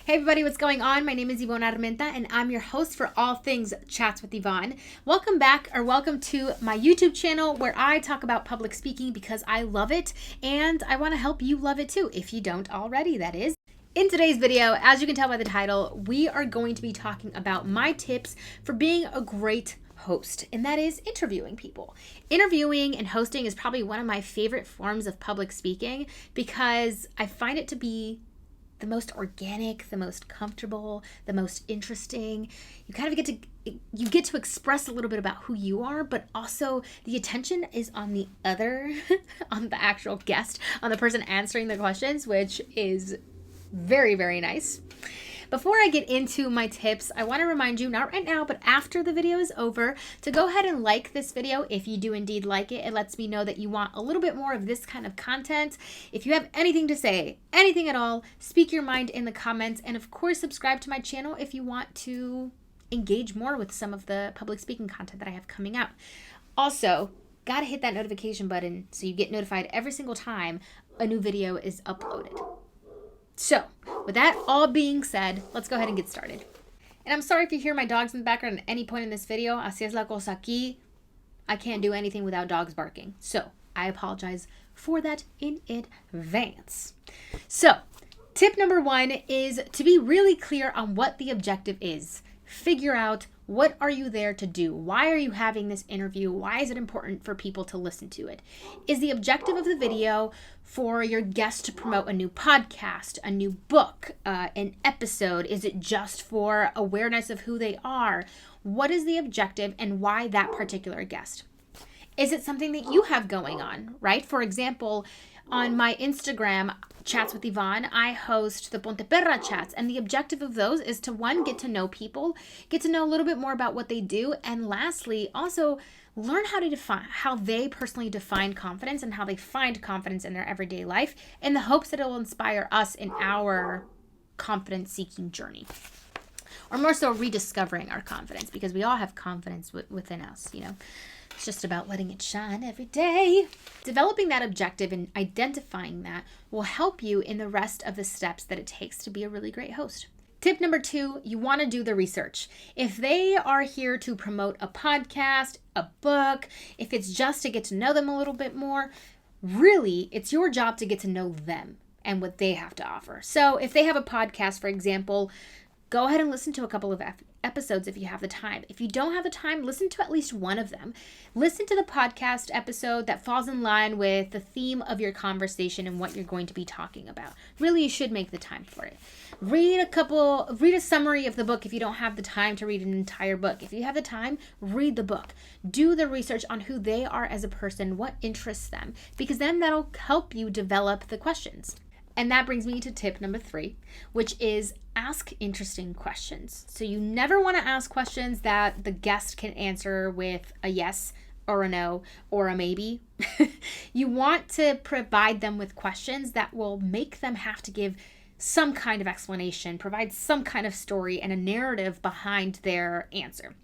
Hey everybody, what's going on? My name is Yvonne and I'm your host for all things Chats with Yvonne. Welcome back, or welcome to my YouTube channel where I talk about public speaking because I love it and I want to help you love it too, if you don't already, that is. In today's video, as you can tell by the title, we are going to be talking about my tips for being a great host, and that is interviewing people. Interviewing and hosting is probably one of my favorite forms of public speaking because I find it to be the most organic, the most comfortable, the most interesting. You kind of get to express a little bit about who you are, but also the attention is on the other, on the actual guest, on the person answering the questions, which is very, very nice. Before I get into my tips, I want to remind you, not right now, but after the video is over, to go ahead and like this video if you do indeed like it. It lets me know that you want a little bit more of this kind of content. If you have anything to say, anything at all, speak your mind in the comments. And of course, subscribe to my channel if you want to engage more with some of the public speaking content that I have coming out. Also, gotta hit that notification button so you get notified every single time a new video is uploaded. So, with that all being said, let's go ahead and get started. And I'm sorry if you hear my dogs in the background at any point in this video. Así es la cosa aquí. I can't do anything without dogs barking. So, I apologize for that in advance. So, tip number 1 is to be really clear on what the objective is. Figure out, what are you there to do? Why are you having this interview? Why is it important for people to listen to it? Is the objective of the video for your guest to promote a new podcast, a new book, an episode? Is it just for awareness of who they are? What is the objective and why that particular guest? Is it something that you have going on, right? For example, on my Instagram, Chats with Yvonne, I host the Ponte Perra chats, and the objective of those is to, one, get to know people, get to know a little bit more about what they do, and lastly, also learn how to define, how they personally define confidence and how they find confidence in their everyday life, in the hopes that it will inspire us in our confidence-seeking journey. Or more so, rediscovering our confidence, because we all have confidence within us, you know. It's just about letting it shine every day. Developing that objective and identifying that will help you in the rest of the steps that it takes to be a really great host. Tip number 2, you want to do the research. If they are here to promote a podcast, a book, if it's just to get to know them a little bit more, really, it's your job to get to know them and what they have to offer. So if they have a podcast, for example, go ahead and listen to a couple of episodes if you have the time. If you don't have the time, listen to at least one of them. Listen to the podcast episode that falls in line with the theme of your conversation and what you're going to be talking about. Really, you should make the time for it. Read a summary of the book if you don't have the time to read an entire book. If you have the time, read the book. Do the research on who they are as a person, what interests them, because then that'll help you develop the questions. And that brings me to tip number 3, which is ask interesting questions. So you never want to ask questions that the guest can answer with a yes or a no or a maybe. You want to provide them with questions that will make them have to give some kind of explanation, provide some kind of story and a narrative behind their answer.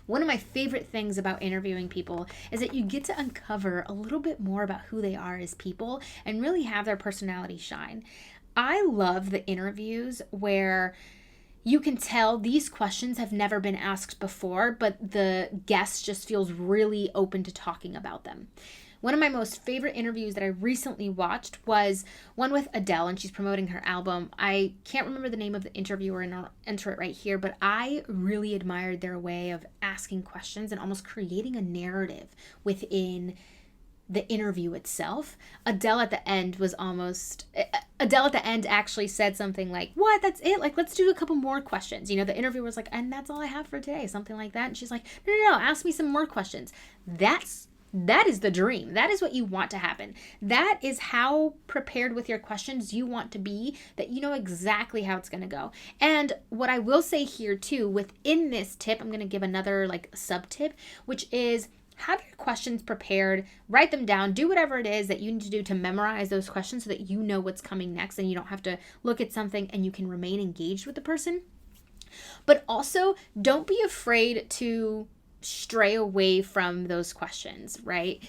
One of my favorite things about interviewing people is that you get to uncover a little bit more about who they are as people and really have their personality shine. I love the interviews where you can tell these questions have never been asked before, but the guest just feels really open to talking about them. One of my most favorite interviews that I recently watched was one with Adele, and she's promoting her album. I can't remember the name of the interviewer, and I'll enter it right here, but I really admired their way of asking questions and almost creating a narrative within the interview itself. Adele at the end actually said something like, "What? That's it? Like, let's do a couple more questions." You know, the interviewer was like, "And that's all I have for today," something like that. And she's like, No, ask me some more questions. That is the dream. That is what you want to happen. That is how prepared with your questions you want to be, that you know exactly how it's going to go. And what I will say here too, within this tip, I'm going to give another sub tip, which is have your questions prepared, write them down, do whatever it is that you need to do to memorize those questions so that you know what's coming next and you don't have to look at something and you can remain engaged with the person. But also, don't be afraid to stray away from those questions, right?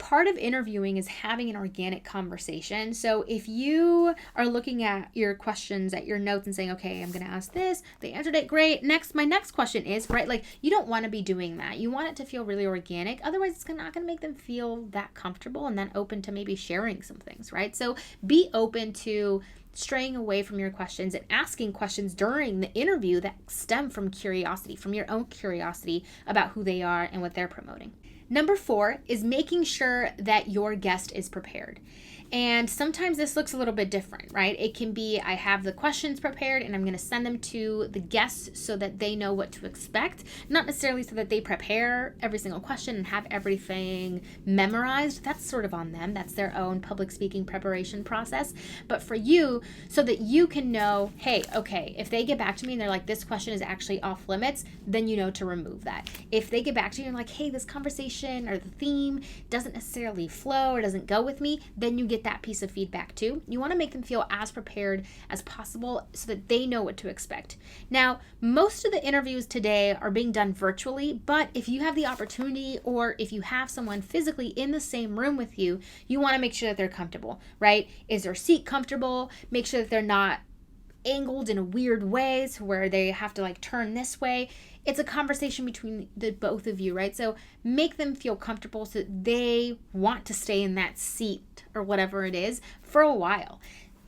part of interviewing is having an organic conversation. So if you are looking at your questions, at your notes and saying, okay, I'm going to ask this, they answered it, great. My next question is, right? Like, you don't want to be doing that. You want it to feel really organic. Otherwise, it's not going to make them feel that comfortable and then open to maybe sharing some things, right? So be open to straying away from your questions and asking questions during the interview that stem from curiosity, from your own curiosity about who they are and what they're promoting. Number 4 is making sure that your guest is prepared. And sometimes this looks a little bit different, right? It can be, I have the questions prepared and I'm going to send them to the guests so that they know what to expect. Not necessarily so that they prepare every single question and have everything memorized. That's sort of on them. That's their own public speaking preparation process. But for you, so that you can know, hey, okay, if they get back to me and they're like, this question is actually off limits, then you know to remove that. If they get back to you and like, hey, this conversation or the theme doesn't necessarily flow or doesn't go with me, then you get that piece of feedback too. You want to make them feel as prepared as possible so that they know what to expect. Now, most of the interviews today are being done virtually, but if you have the opportunity or if you have someone physically in the same room with you, you want to make sure that they're comfortable, right? Is their seat comfortable? Make sure that they're not angled in a weird way so where they have to like turn this way. It's a conversation between the both of you, right? So make them feel comfortable so that they want to stay in that seat or whatever it is for a while.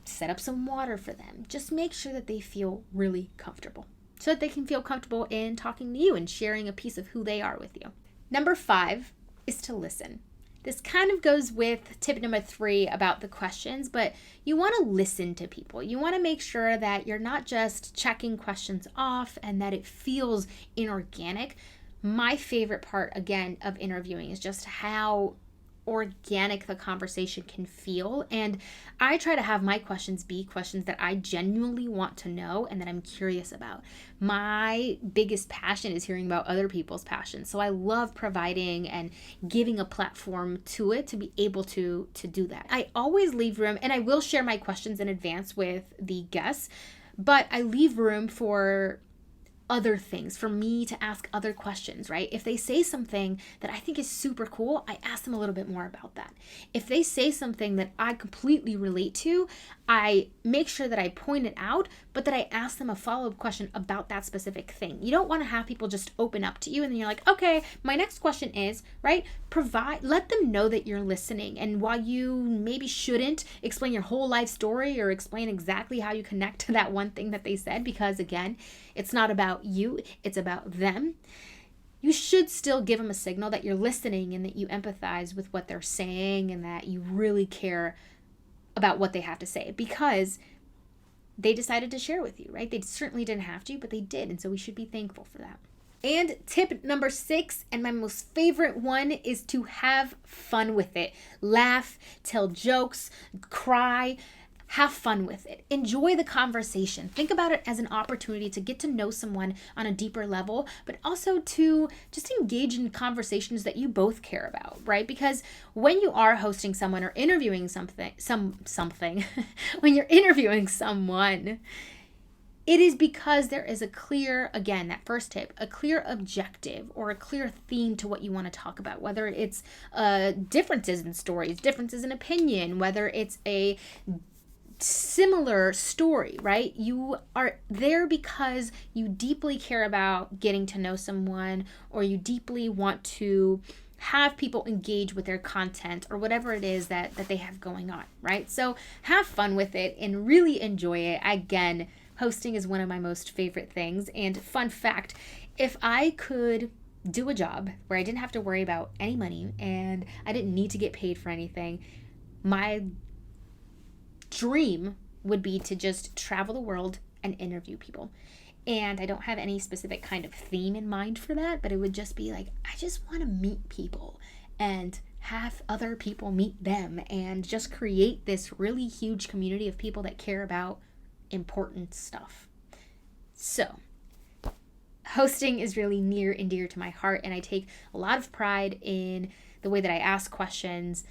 Set up some water for them. Just make sure that they feel really comfortable so that they can feel comfortable in talking to you and sharing a piece of who they are with you. Number 5 is to listen. This kind of goes with tip number 3 about the questions, but you want to listen to people. You want to make sure that you're not just checking questions off and that it feels inorganic. My favorite part, again, of interviewing is just how organic the conversation can feel. And I try to have my questions be questions that I genuinely want to know and that I'm curious about. My biggest passion is hearing about other people's passions. So I love providing and giving a platform to it to be able to do that. I always leave room, and I will share my questions in advance with the guests, but I leave room for other things, for me to ask other questions, right? If they say something that I think is super cool, I ask them a little bit more about that. If they say something that I completely relate to, I make sure that I point it out, but that I ask them a follow-up question about that specific thing. You don't want to have people just open up to you and then you're like, okay, my next question is, right? Let them know that you're listening. And while you maybe shouldn't explain your whole life story or explain exactly how you connect to that one thing that they said, because again, it's not about you, it's about them. You should still give them a signal that you're listening and that you empathize with what they're saying and that you really care about what they have to say, because they decided to share with you, right? They certainly didn't have to, but they did. And so we should be thankful for that. And tip number 6, and my most favorite one, is to have fun with it. Laugh, tell jokes, cry. Have fun with it. Enjoy the conversation. Think about it as an opportunity to get to know someone on a deeper level, but also to just engage in conversations that you both care about, right? Because when you are hosting someone or interviewing when you're interviewing someone, it is because there is a clear, again, that first tip, a clear objective or a clear theme to what you want to talk about, whether it's differences in stories, differences in opinion, whether it's a similar story, right? You are there because you deeply care about getting to know someone, or you deeply want to have people engage with their content or whatever it is that they have going on, right? So have fun with it and really enjoy it. Again, hosting is one of my most favorite things. And fun fact, if I could do a job where I didn't have to worry about any money and I didn't need to get paid for anything, my dream would be to just travel the world and interview people. And I don't have any specific kind of theme in mind for that, but it would just be like, I just want to meet people and have other people meet them and just create this really huge community of people that care about important stuff. So hosting is really near and dear to my heart, and I take a lot of pride in the way that I ask questions,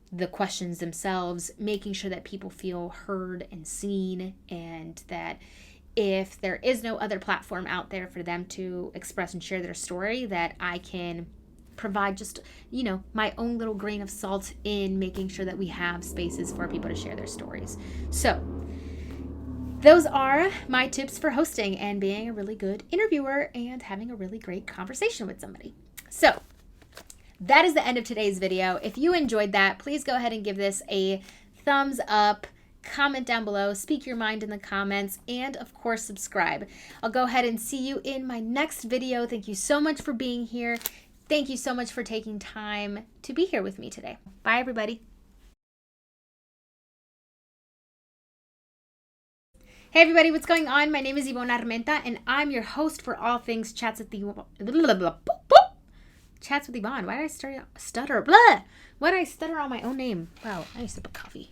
the questions themselves, making sure that people feel heard and seen, and that if there is no other platform out there for them to express and share their story, that I can provide just, my own little grain of salt in making sure that we have spaces for people to share their stories. So those are my tips for hosting and being a really good interviewer and having a really great conversation with somebody. So that is the end of today's video. If you enjoyed that, please go ahead and give this a thumbs up, comment down below, speak your mind in the comments, and of course, subscribe. I'll go ahead and see you in my next video. Thank you so much for being here. Thank you so much for taking time to be here with me today. Bye, everybody. Hey everybody, what's going on? My name is Yvonne Armenta, and I'm your host for all things Chats with Yvonne. Chats with Yvonne. Why did I stutter? Blah! Why did I stutter on my own name? Wow, I need a sip of coffee.